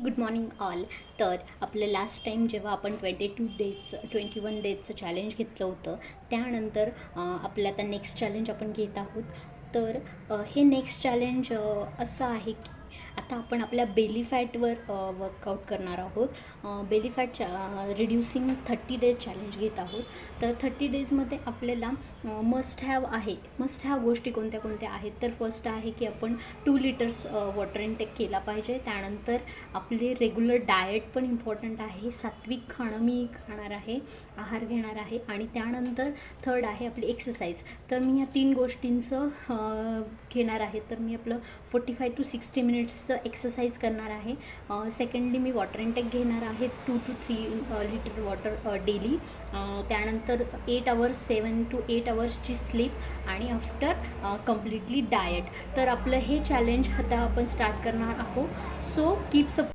Good morning all. तर आपलं last time जेव्हा आपण 21 डेजचं चॅलेंज घेतलं होतं त्यानंतर आपलं आता नेक्स्ट चॅलेंज आपण घेत आहोत. तर हे नेक्स्ट चॅलेंज असं आहे की आता आपण आपल्या बेली फॅटवर वर्कआउट करणार आहोत. बेली फॅटच्या रिड्युसिंग 30 डेज चॅलेंज घेत आहोत. तर 30 डेजमध्ये आपल्याला मस्ट हॅव गोष्टी कोणत्या कोणत्या आहेत. तर फर्स्ट आहे की आपण 2 लिटर्स वॉटर इनटेक केला पाहिजे. त्यानंतर आपले रेग्युलर डाएट पण इम्पॉर्टंट आहे. सात्विक खाणं मी खाणार आहे, आहार घेणार आहे. आणि त्यानंतर थर्ड आहे आपली एक्सरसाइज. तर मी या 3 गोष्टींचं घेणार आहे. तर मी आपलं 45 to 60 मिनिट्सचं एक्सरसाइज करणार आहे. सेकंडली मी वॉटर इनटेक घेणार आहे 2 to 3 लिटर वॉटर डेली. त्यानंतर 7 to 8 आवर्सची स्लीप आणि आफ्टर कम्प्लिटली डाएट. तर आपलं हे चॅलेंज आता आपण स्टार्ट करणार आहोत. So keep